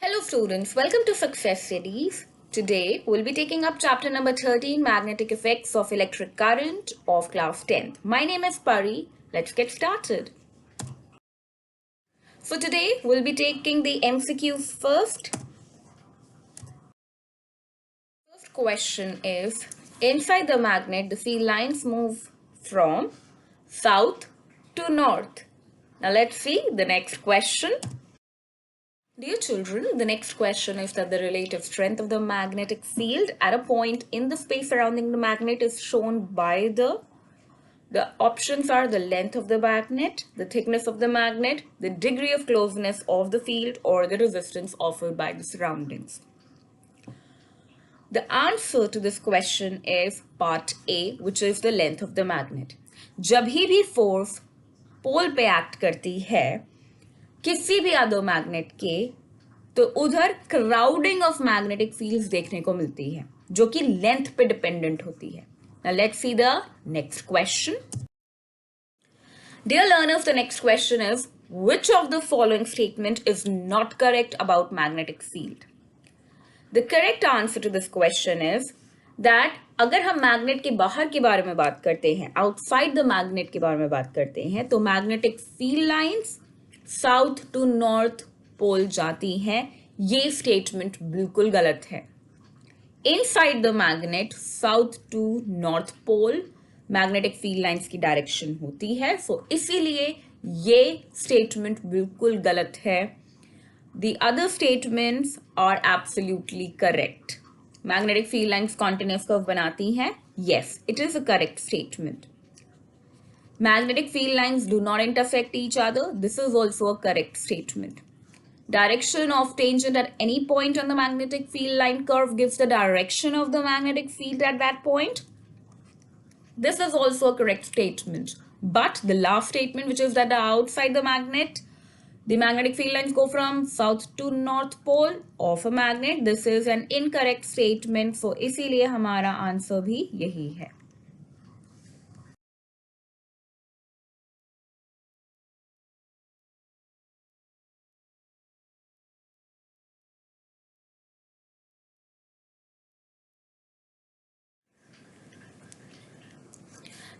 Hello students, welcome to Success Series. Today we'll be taking up chapter number 13, Magnetic Effects of Electric Current of class 10th. My name is Pari. Let's get started. So today we'll be taking the MCQs first. First question is, inside the magnet the field lines move from south to north. Now let's see the next question. Dear children, the next question is that the relative strength of the magnetic field at a point in the space surrounding the magnet is shown by the options are the length of the magnet, the thickness of the magnet, the degree of closeness of the field, or the resistance offered by the surroundings. The answer to this question is part A, which is the length of the magnet. जब भी force पोल पे act करती है किसी भी other magnet के, तो उधर क्राउडिंग ऑफ मैग्नेटिक फील्ड्स देखने को मिलती है जो कि लेंथ पे डिपेंडेंट होती है. Now let's see the next question. Dear learners, the next question is, which of the following statement is not correct about magnetic field? The correct answer to this question is that अगर हम magnet के बाहर के बारे में बात करते हैं, आउटसाइड द मैग्नेट के बारे में बात करते हैं, तो magnetic field lines south to north pole जाती हैं. ये स्टेटमेंट बिल्कुल गलत है. Inside the magnet south to north pole magnetic field lines की डायरेक्शन होती है. सो इसीलिए ये स्टेटमेंट बिल्कुल गलत है. The other statements are absolutely correct. Magnetic field lines continuous curve बनाती हैं. Yes, it is a correct statement. Magnetic field lines do not intersect each other. This is also a correct statement. Direction of tangent at any point on the magnetic field line curve gives the direction of the magnetic field at that point. This is also a correct statement. But the last statement, which is that outside the magnet, the magnetic field lines go from south to north pole of a magnet. This is an incorrect statement. So इसीलिए हमारा answer भी यही है.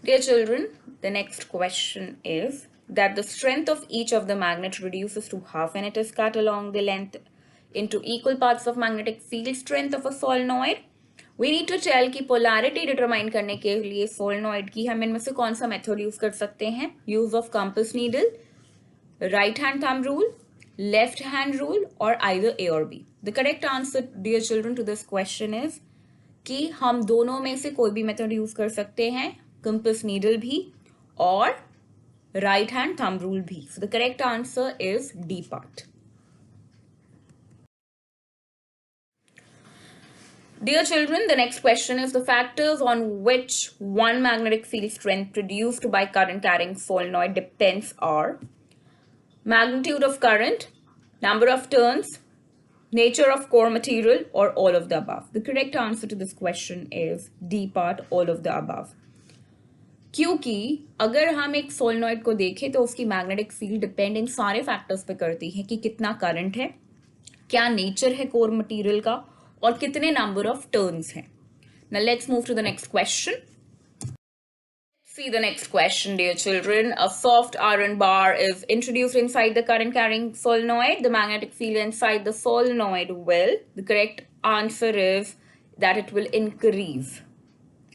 Dear children, the next question is that the strength of each of the magnets reduces to half when it is cut along the length into equal parts of magnetic field strength of a solenoid. We need to tell कि polarity determine करने के लिए solenoid की हम इनमें से कौन सा method use कर सकते हैं. Use of compass needle, right hand thumb rule, left hand rule, or either A or B. The correct answer, dear children, to this question is कि हम दोनों में से कोई भी method use कर सकते हैं, compass needle भी और right hand thumb rule भी. So the correct answer is D part. Dear children, the next question is the factors on which one magnetic field strength produced by current carrying solenoid depends are magnitude of current, number of turns, nature of core material, or all of the above. The correct answer to this question is D part, all of the above. क्योंकि अगर हम एक solenoid को देखें तो उसकी magnetic field depend इन सारे factors पे करती है कि कितना करंट है, क्या नेचर है कोर मटेरियल का, और कितने नंबर ऑफ टर्न्स हैं. Now let's move to the next question. See the next question, dear children. A soft iron bar is introduced inside the current carrying solenoid. The magnetic field inside the solenoid will. The correct answer is that it will increase.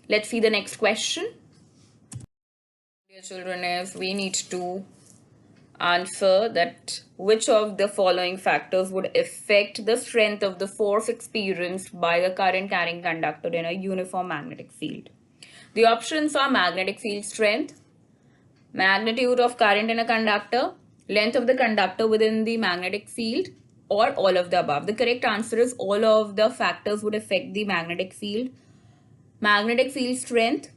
Let's see the next question. Dear children, is we need to answer that which of the following factors would affect the strength of the force experienced by the current carrying conductor in a uniform magnetic field. The options are magnetic field strength, magnitude of current in a conductor, length of the conductor within the magnetic field, or all of the above. The correct answer is all of the factors would affect the magnetic field. Magnetic field strength,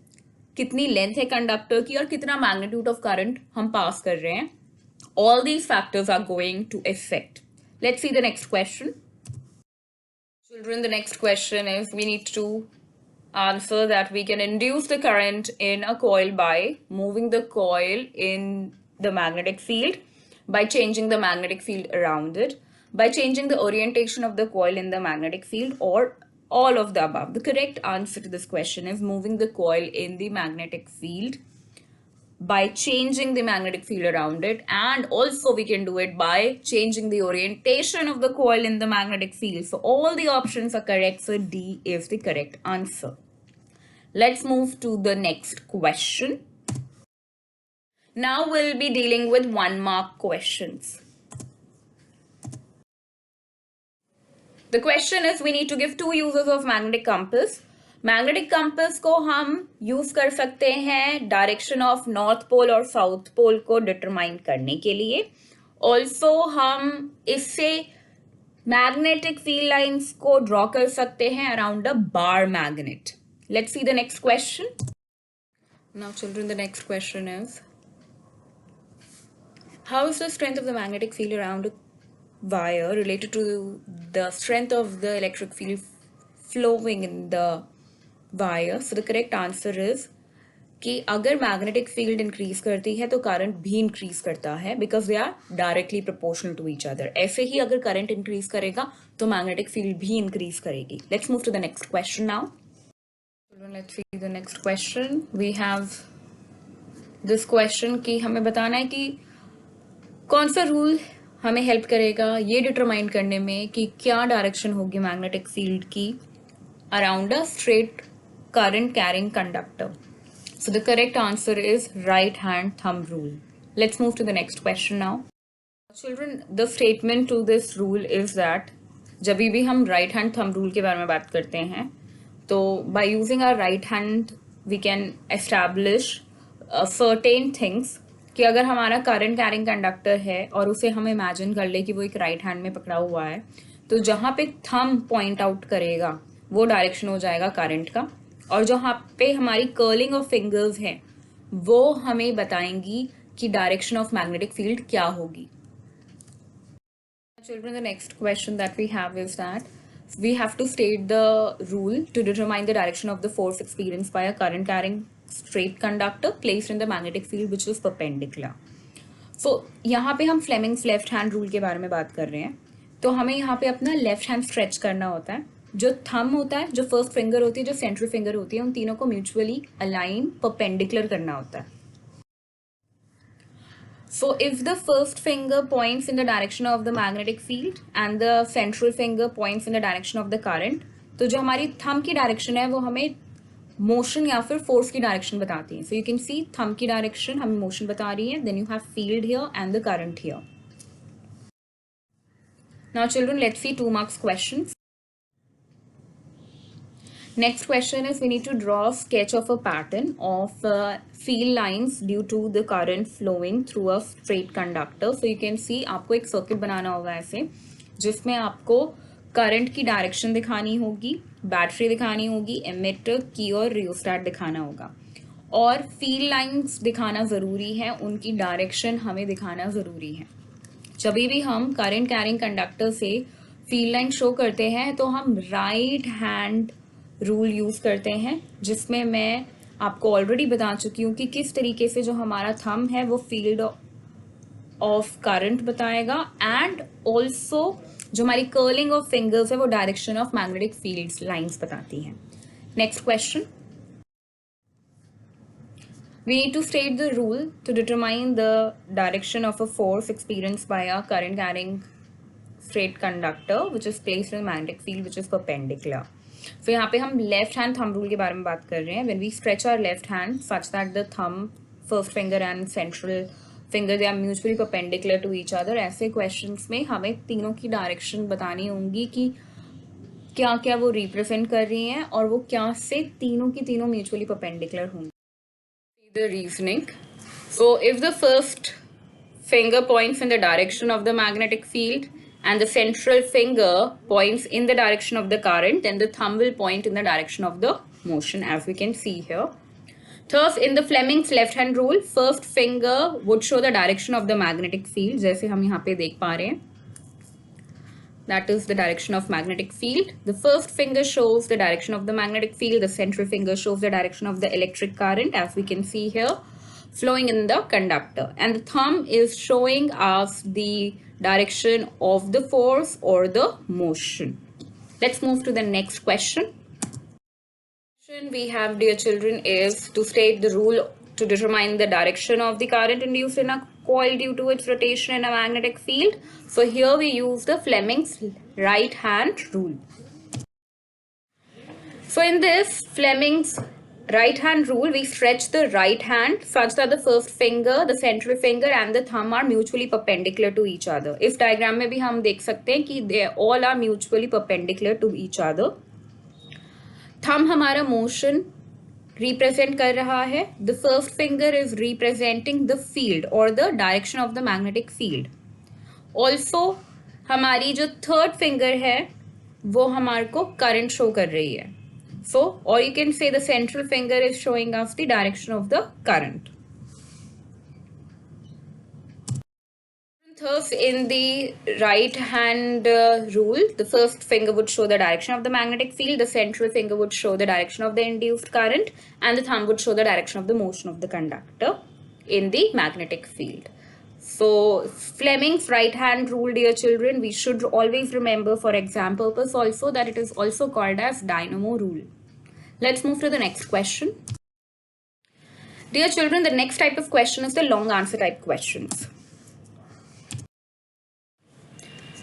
कितनी length है conductor की और कितना magnitude of current हम पास कर रहे हैं. All these factors are going to affect. Let's see the next question. Children, the next question is we need to answer that we can induce the current in a coil by moving the coil in the magnetic field by changing the magnetic field around it. by changing the orientation of the coil in the magnetic field, or all of the above? The correct answer to this question is moving the coil in the magnetic field by changing the magnetic field around it, and also we can do it by changing the orientation of the coil in the magnetic field. So all the options are correct, so D is the correct answer. Let's move to the next question. Now we'll be dealing with 1-mark questions. The question is, we need to give 2 uses of magnetic compass. Magnetic compass को हम use कर सकते हैं direction of north pole और south pole को determine करने के लिए. ऑल्सो हम इससे मैग्नेटिक फील्ड लाइंस को ड्रॉ कर सकते हैं around a bar magnet. Let's see the next question. Now children, the next question is, how is the strength of the magnetic field around wire related to the strength of the electric field flowing in the wire? So the correct answer is कि अगर magnetic field increase करती है तो current भी increase करता है, because they are directly proportional to each other. ऐसे ही अगर करंट इंक्रीज करेगा तो मैग्नेटिक फील्ड भी इंक्रीज करेगी. Let's move to the next question now. Let's see the next question. We have this question कि हमें बताना है कि कौन सा रूल हमें हेल्प करेगा ये डिटरमाइन करने में कि क्या डायरेक्शन होगी मैग्नेटिक फील्ड की around a straight current carrying conductor. So the correct answer is right hand thumb rule. Let's move to the next question now. Children, the statement to this rule is that जब भी हम right hand thumb rule के बारे में बात करते हैं तो by using our right hand we can establish certain things कि अगर हमारा करंट कैरिंग कंडक्टर है और उसे हम इमेजिन कर ले कि वो एक राइट हैंड में पकड़ा हुआ है, तो जहाँ पे थंब पॉइंट आउट करेगा वो डायरेक्शन हो जाएगा करंट का, और जहाँ पे हमारी कर्लिंग ऑफ फिंगर्स है वो हमें बताएंगी कि डायरेक्शन ऑफ मैग्नेटिक फील्ड क्या होगी. Children, the next question that we have is that we have to state the rule to determine the direction of the force experienced by a current carrying straight conductor placed in the magnetic field which is perpendicular. So यहाँ पे हम Fleming's left hand rule के बारे में बात कर रहे हैं. तो हमें यहाँ पे अपना लेफ्ट हैंड स्ट्रेच करना होता है. जो थंब होता है, जो फर्स्ट फिंगर होती है, जो सेंट्रल फिंगर होती है, उन तीनों को म्यूचुअली अलाइन परपेंडिकुलर करना होता है. So if the first finger points in the direction of the magnetic field and the central finger points in the direction of the current, तो जो हमारी थंब की डायरेक्शन है वो हमें मोशन या फिर फोर्स की डायरेक्शन बताती है. So you can see thumb की डायरेक्शन हमें मोशन बता रही है, then you have field here and the current here. Now children, let's see 2 marks questions. Next question is, we need to draw a sketch of a pattern of field lines due to the current flowing through a straight conductor. So you can see आपको एक circuit बनाना होगा ऐसे, जिसमें आपको current की direction दिखानी होगी, battery दिखानी होगी, एमिटर की और रियोस्टेट दिखाना होगा, और फील्ड लाइंस दिखाना ज़रूरी है, उनकी डायरेक्शन हमें दिखाना ज़रूरी है. जब भी हम करंट कैरिंग कंडक्टर से फील्ड लाइन शो करते हैं तो हम राइट हैंड रूल यूज़ करते हैं, जिसमें मैं आपको ऑलरेडी बता चुकी हूँ कि किस तरीके से जो हमारा थंब है वो फील्ड ऑफ करंट बताएगा, एंड ऑल्सो जो हमारी कर्लिंग ऑफ फिंगर्स है वो direction of magnetic field lines बताती हैं. Next question. We need to state the rule to determine the direction of a force experienced by a current carrying straight conductor which is placed in a magnetic field which is perpendicular. So यहाँ पे हम left hand thumb rule के बारे में बात कर रहे हैं. When we stretch our left hand such that the thumb, first finger and central finger they are mutually perpendicular to each other, ऐसे questions में हमें तीनों की डायरेक्शन बतानी होंगी कि क्या क्या वो रिप्रेजेंट कर रही हैं और वो क्या से तीनों की तीनों म्यूचुअली परपेंडिकुलर होंगी. The reasoning. So if the first finger points in the direction of the magnetic field and the central finger points in the direction of the current, then the thumb will point in the direction of the motion, as we can see here. Thus, in the Fleming's left hand rule, first finger would show the direction of the magnetic field, जैसे हम यहाँ पे देख पा रहे हैं. That is the direction of magnetic field. The first finger shows the direction of the magnetic field. The central finger shows the direction of the electric current, as we can see here. flowing in the conductor, and the thumb is showing us the direction of the force or the motion. Let's move to the next question. We have, dear children, is to state the rule to determine the direction of the current induced in a coil due to its rotation in a magnetic field. So here we use the Fleming's right hand rule. So in this Fleming's right hand rule, we stretch the right hand such that the first finger, the central finger and the thumb are mutually perpendicular to each other. इस diagram में भी हम देख सकते हैं कि they all are mutually perpendicular to each other. Thumb हमारा motion represent कर रहा है. The first finger is representing the field or the direction of the magnetic field. Also हमारी जो third finger है वो हमारे को current show कर रही है. So, or you can say the central finger is showing us the direction of the current. Thus, in the right hand rule, the first finger would show the direction of the magnetic field, the central finger would show the direction of the induced current, and the thumb would show the direction of the motion of the conductor in the magnetic field. So, Fleming's right hand rule, dear children, we should always remember for exam purpose also that it is also called as dynamo rule. Let's move to the next question. Dear children, the next type of question is the long answer type questions.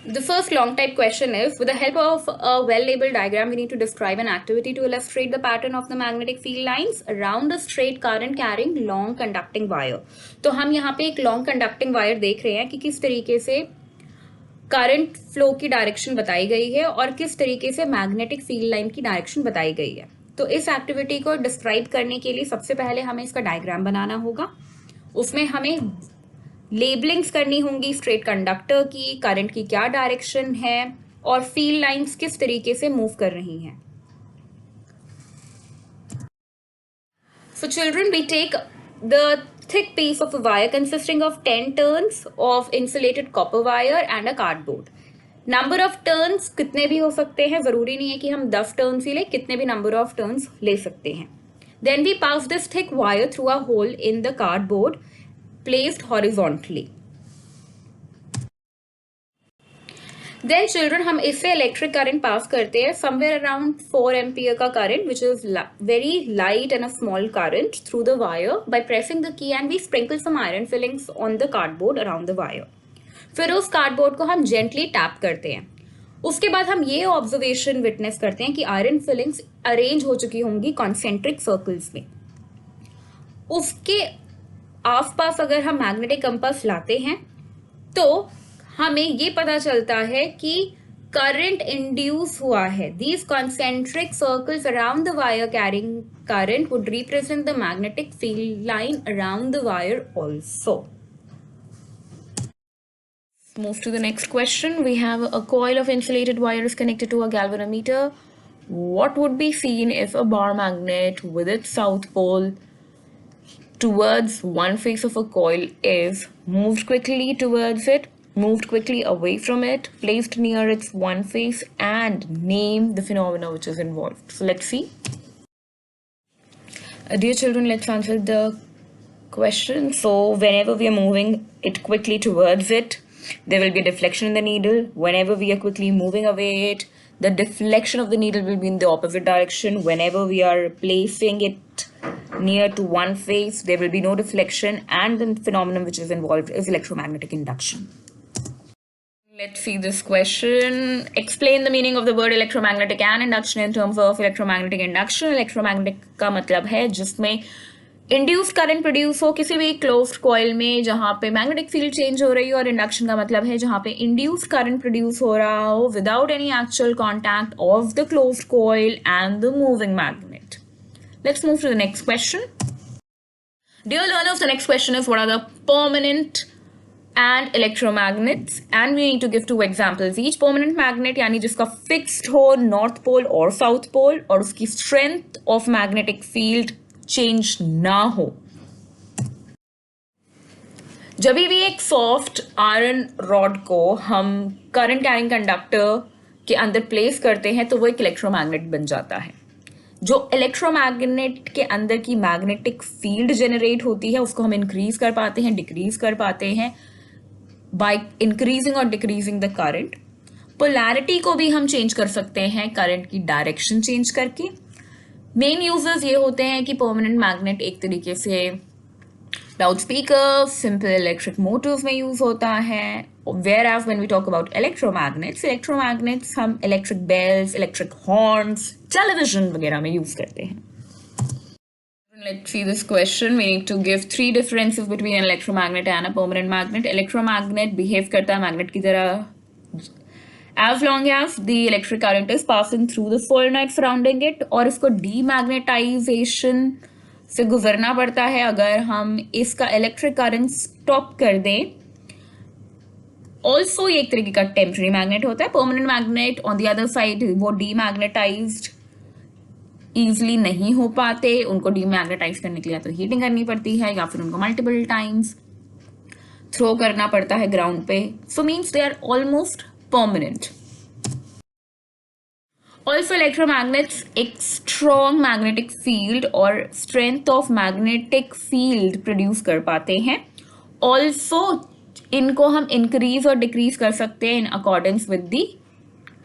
The first long type question is, with the help of a well-labeled diagram, we need to describe an activity to illustrate the pattern of the magnetic field lines around a straight current carrying long conducting wire. तो हम यहाँ पे एक long conducting wire देख रहे हैं कि किस तरीके से करंट फ्लो की डायरेक्शन बताई गई है और किस तरीके से मैग्नेटिक फील्ड लाइन की डायरेक्शन बताई गई है. तो इस एक्टिविटी को डिस्क्राइब करने के लिए सबसे पहले हमें इसका डायग्राम बनाना होगा. उसमें हमें लेबलिंग्स करनी होंगी स्ट्रेट कंडक्टर की, करंट की क्या डायरेक्शन है और फील्ड लाइंस किस तरीके से मूव कर रही हैं. So children, we take the thick piece of a wire consisting of 10 turns of insulated copper wire and a cardboard. Number of turns कितने भी हो सकते हैं, जरूरी नहीं है कि हम 10 टर्न्स ही ले, कितने भी नंबर ऑफ टर्न्स ले सकते हैं. Then we pass this thick wire through a hole in the cardboard placed horizontally. Then children, हम इससे इलेक्ट्रिक करंट पास करते हैं समवेयर अराउंड 4 एम्पियर का current which is very light and a small current through the wire by pressing the key and we sprinkle some iron filings on the cardboard around the wire. फिर उस cardboard को हम gently tap करते हैं. उसके बाद हम ये ऑब्जर्वेशन विटनेस करते हैं कि आयरन फिलिंग्स अरेंज हो चुकी होंगी कॉन्सेंट्रिक सर्कल्स में. उसके आसपास अगर हम मैग्नेटिक कंपास लाते हैं तो हमें ये पता चलता है कि करंट इंड्यूस हुआ है. These concentric circles around the wire carrying current would represent the magnetic field line around the wire also. Move to the next question. We have a coil of insulated wire is connected to a galvanometer. What would be seen if a bar magnet with its south pole towards one face of a coil is moved quickly towards it, moved quickly away from it, placed near its one face, and name the phenomena which is involved. So let's see. Dear children, let's answer the question. So whenever we are moving it quickly towards it, there will be a deflection in the needle. Whenever we are quickly moving away it, the deflection of the needle will be in the opposite direction. Whenever we are placing it near to one face, there will be no deflection, and the phenomenon which is involved is electromagnetic induction. Let's see this question. Explain the meaning of the word electromagnetic and induction in terms of electromagnetic induction. Electromagnetic का मतलब है जिसमें induce current produce हो किसी भी closed coil में जहां पे मैग्नेटिक फील्ड चेंज हो रही हो, और इंडक्शन का मतलब है जहां पे इंड्यूस करंट प्रोड्यूस हो रहा हो without any actual contact of the closed coil and the moving magnet. Let's move to the next question. Dear learners, the next question is what are the permanent and electromagnets, and we need to give 2 examples. Each permanent magnet यानी जिसका fixed हो north pole और south pole और उसकी strength of magnetic field change ना हो. जब भी एक सॉफ्ट आयरन रॉड को हम करंट कैरिंग कंडक्टर के अंदर प्लेस करते हैं तो वो एक इलेक्ट्रोमैग्नेट बन जाता है. जो इलेक्ट्रोमैग्नेट के अंदर की मैग्नेटिक फील्ड जनरेट होती है उसको हम इंक्रीज कर पाते हैं, डिक्रीज कर पाते हैं बाय इंक्रीजिंग और डिक्रीजिंग द करंट। पोलैरिटी को भी हम चेंज कर सकते हैं करंट की डायरेक्शन चेंज करके। मेन यूजेस ये होते हैं कि परमानेंट मैग्नेट एक तरीके से loud speaker, simple electric motors में यूज होता है। Whereas when we talk about electromagnets हम electric bells, electric horns, television वगैरह में यूज करते हैं। Let's see this question. We need to give three differences between an electromagnet and a permanent magnet. Electromagnet behave करता है magnet की तरह as long as the electric current is passing through the solenoid surrounding it, और इसको demagnetization से गुजरना पड़ता है अगर हम इसका इलेक्ट्रिक करंट स्टॉप कर दें। ऑल्सो ये एक तरीके का टेम्पररी मैग्नेट होता है। Permanent magnet on the other side वो डीमैग्नेटाइज्ड ईजिली नहीं हो पाते, उनको डीमैग्नेटाइज करने के लिए तो हीटिंग करनी पड़ती है या फिर उनको मल्टीपल टाइम्स थ्रो करना पड़ता है ग्राउंड पे। So means they are almost permanent. Also electromagnets एक स्ट्रॉन्ग मैग्नेटिक फील्ड और strength of magnetic field produce कर पाते हैं। ऑल्सो इनको हम इंक्रीज और डिक्रीज कर सकते हैं in accordance with the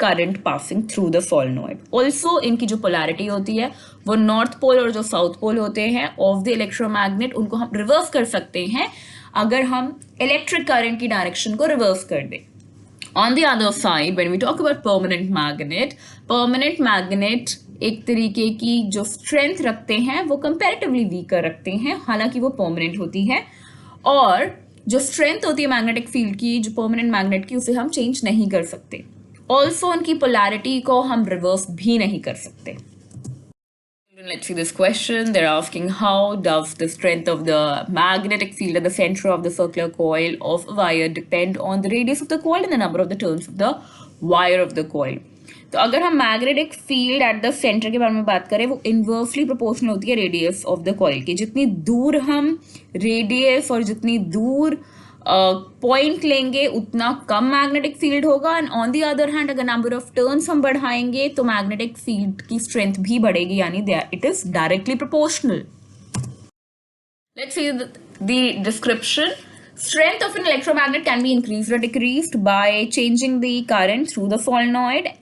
current passing through the solenoid. Also इनकी जो पोलैरिटी होती है वो नॉर्थ पोल और जो साउथ पोल होते हैं ऑफ द इलेक्ट्रोमैग्नेट उनको हम रिवर्स कर सकते हैं अगर हम इलेक्ट्रिक करंट की डायरेक्शन को रिवर्स कर दें। On the other side, when we talk about permanent magnet एक तरीके की जो स्ट्रेंथ रखते हैं वो कंपैरेटिवली वीकर रखते हैं, हालांकि वो परमानेंट होती है, और जो स्ट्रेंथ होती है मैग्नेटिक फील्ड की जो परमानेंट मैग्नेट की उसे हम चेंज नहीं कर सकते। ऑल्सो उनकी पोलैरिटी को हम रिवर्स भी नहीं कर सकते। Let's see this question. They're asking how does the strength of the magnetic field at the center of the circular coil of a wire depend on the radius of the coil and the number of the turns of the wire of the coil. तो अगर हम magnetic field at the centre के बारे में बात करें वो inversely proportional होती है रेडियस ऑफ द कॉइल की। जितनी दूर हम रेडियस और जितनी दूर पॉइंट लेंगे उतना कम मैग्नेटिक फील्ड होगा, and on the other hand अगर नंबर ऑफ टर्न्स हम बढ़ाएंगे तो मैग्नेटिक फील्ड की स्ट्रेंथ भी बढ़ेगी, यानी it is directly proportional. Let's see the description. Strength of an electromagnet can be increased or decreased by changing the current through the solenoid,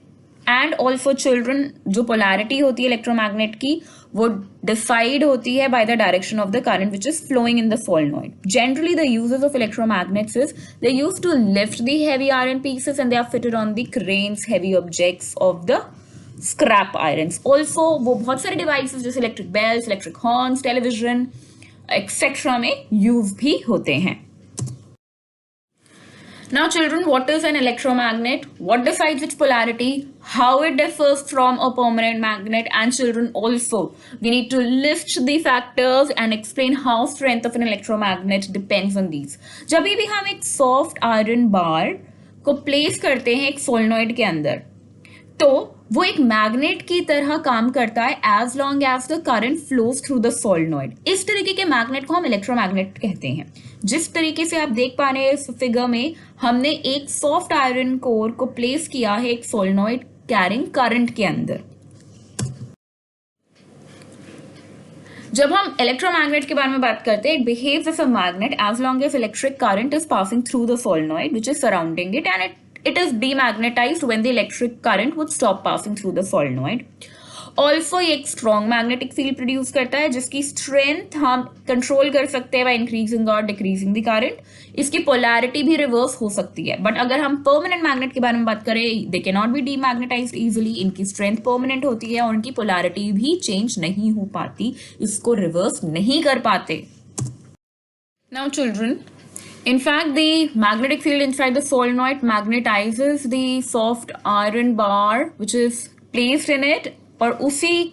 and also children जो polarity होती है electromagnet की वो decide होती है by the direction of the current which is flowing in the solenoid. Generally the uses of electromagnets is they used to lift the heavy iron pieces and they are fitted on the cranes, heavy objects of the scrap irons. Also वो बहुत सारे devices जैसे electric bells, electric horns, television etc. में use भी होते हैं। Now children, what is an electromagnet? What decides its polarity? How it differs from a permanent magnet? And children also, we need to list the factors and explain how strength of an electromagnet depends on these. जब भी हम एक soft iron bar को place करते हैं एक solenoid के अंदर तो वो एक मैग्नेट की तरह काम करता है as long as the current flows through the solenoid. इस तरीके के मैग्नेट को हम इलेक्ट्रोमैग्नेट कहते हैं। जिस तरीके से आप देख पा रहे हैं इस फिगर में हमने एक सॉफ्ट आयरन कोर को प्लेस किया है एक सोलेनॉइड कैरिंग करंट के अंदर। जब हम इलेक्ट्रोमैग्नेट के बारे में बात करते हैं it behaves as a magnet as long as electric current is passing through the solenoid which is surrounding it, and it is demagnetized when the electric current would stop passing through the solenoid. Also ये एक strong magnetic field produce करता है जिसकी strength हम control कर सकते हैं by increasing और डिक्रीजिंग द करंट। इसकी पोलैरिटी भी रिवर्स हो सकती है, बट अगर हम परमानेंट मैग्नेट के बारे में बात करें they can not be demagnetized easily. इनकी स्ट्रेंथ परमानेंट होती है और उनकी पोलैरिटी भी चेंज नहीं हो पाती, इसको रिवर्स नहीं कर पाते। Now children, in fact the magnetic field inside the solenoid magnetizes the soft iron bar which is placed in it, और उसी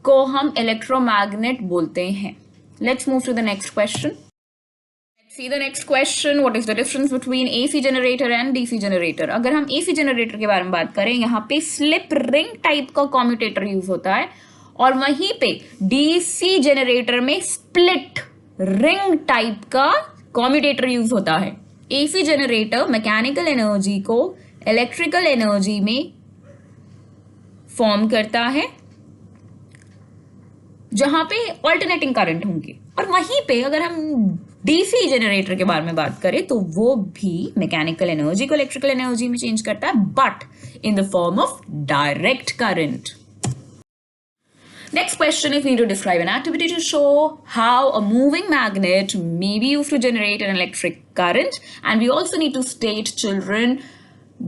को हम इलेक्ट्रोमैग्नेट बोलते हैं। Let's move to the next question. Let's see the next question. What is the difference between AC generator and DC generator? अगर हम AC generator के बारे में बात करें यहाँ पे स्लिप रिंग टाइप का कम्यूटेटर यूज होता है और वहीं पे DC जनरेटर में स्प्लिट रिंग टाइप का कम्यूटेटर यूज होता है। AC जनरेटर मैकेनिकल एनर्जी को इलेक्ट्रिकल एनर्जी में फॉर्म करता है जहां पे ऑल्टरनेटिंग करंट होंगे, और वहीं पे अगर हम डीसी जनरेटर के बारे में बात करें तो वो भी मैकेनिकल एनर्जी को इलेक्ट्रिकल एनर्जी में चेंज करता है, but in the form of direct current. Next question is, need to describe an activity to show how a moving magnet may be used to generate an electric current, and we also need to state, children,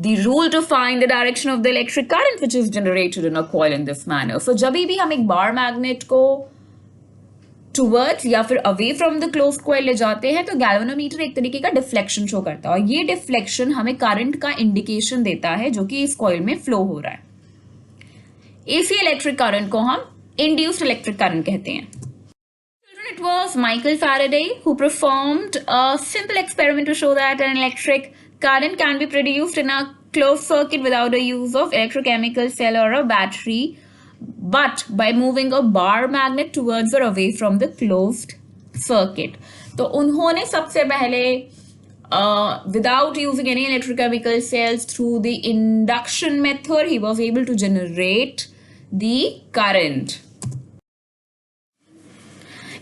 the rule to find the direction of the electric current which is generated in a coil in this manner. So जब भी हम एक bar magnet को towards या फिर away from the closed coil ले जाते हैं तो galvanometer एक तरीके का deflection शो करता है, और ये deflection हमें current का indication देता है जो कि इस coil में flow हो रहा है. AC electric current को हम induced electric current कहते हैं. Children, it was Michael Faraday who performed a simple experiment to show that an electric current can be produced in a closed circuit without the use of electrochemical cell or a battery, but by moving a bar magnet towards or away from the closed circuit. तो उन्होंने सबसे पहले without using any electrochemical cells, through the induction method, he was able to generate the current.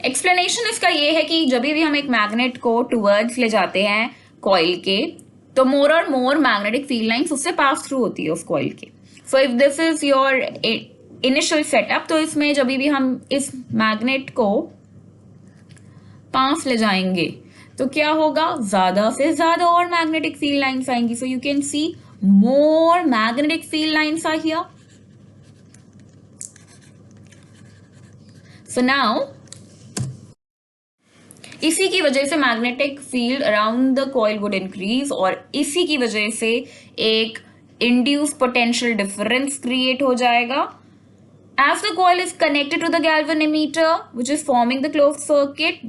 Explanation इसका ये है कि जब भी हम एक मैग्नेट को टूवर्ड्स ले जाते हैं कॉइल के तो मोर और मोर मैग्नेटिक फील्ड लाइंस उससे पास थ्रू होती है उस कॉइल के. So if this is your initial setup, तो इसमें जब भी हम इस मैग्नेट को पास ले जाएंगे तो क्या होगा, ज्यादा से ज्यादा और मैग्नेटिक फील्ड लाइंस आएंगी. So you can see more magnetic field lines are here. So now इसी की वजह से magnetic field around the coil would increase, और इसी की वजह से एक इंड्यूस्ड पोटेंशियल डिफरेंस क्रिएट हो जाएगा. As the coil is connected to the galvanometer, which is forming the closed circuit,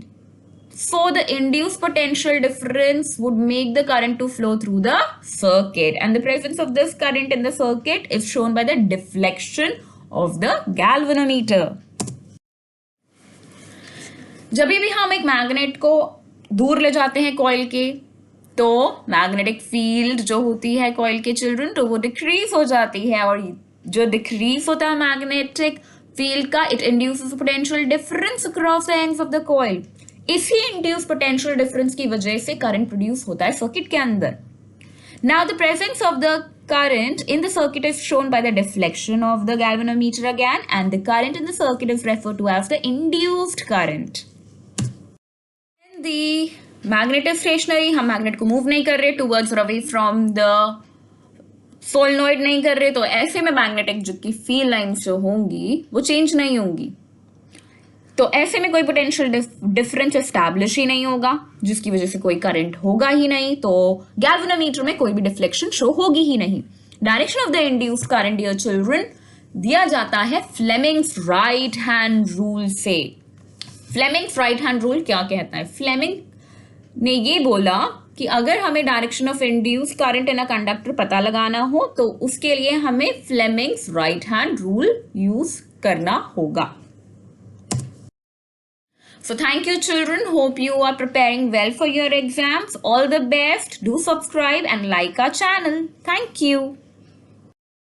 so the induced potential difference would make the current to flow through the circuit, and the presence of this current in the circuit is shown by the deflection of the galvanometer. जब भी हम एक magnet को दूर ले जाते हैं coil के तो मैग्नेटिक फील्ड जो होती है कॉइल के चिल्ड्रन तो वो डिक्रीज हो जाती है, और जो डिक्रीज होता है मैग्नेटिक फील्ड का, it induces potential difference across the ends of the coil. इसी इंड्यूस पोटेंशियल डिफरेंस की वजह से करंट प्रोड्यूस होता है सर्किट के अंदर. Now the presence of the current in the circuit is shown by the deflection of the galvanometer again, and the current in the circuit is referred to as the induced current. In the magnetic stationary, हम magnet को move नहीं कर रहे towards और away from the solenoid नहीं कर रहे, तो ऐसे में मैग्नेटिक जो की फील्ड लाइंस जो होंगी वो चेंज नहीं होंगी. तो ऐसे में कोई पोटेंशियल डिफरेंस एस्टैब्लिश ही नहीं होगा, जिसकी वजह से कोई करंट होगा ही नहीं, तो गैल्वेनोमीटर में कोई भी डिफ्लेक्शन शो होगी ही नहीं. Direction of the induced current, dear children, दिया जाता है फ्लेमिंग्स राइट हैंड रूल से. फ्लेमिंग्स राइट हैंड रूल क्या कहता है? फ्लेमिंग ने ये बोला कि अगर हमें direction of induced current in a conductor पता लगाना हो तो उसके लिए हमें Fleming's right hand rule use करना होगा. So thank you, children. Hope you are preparing well for your exams. All the best. Do subscribe and like our channel. Thank you.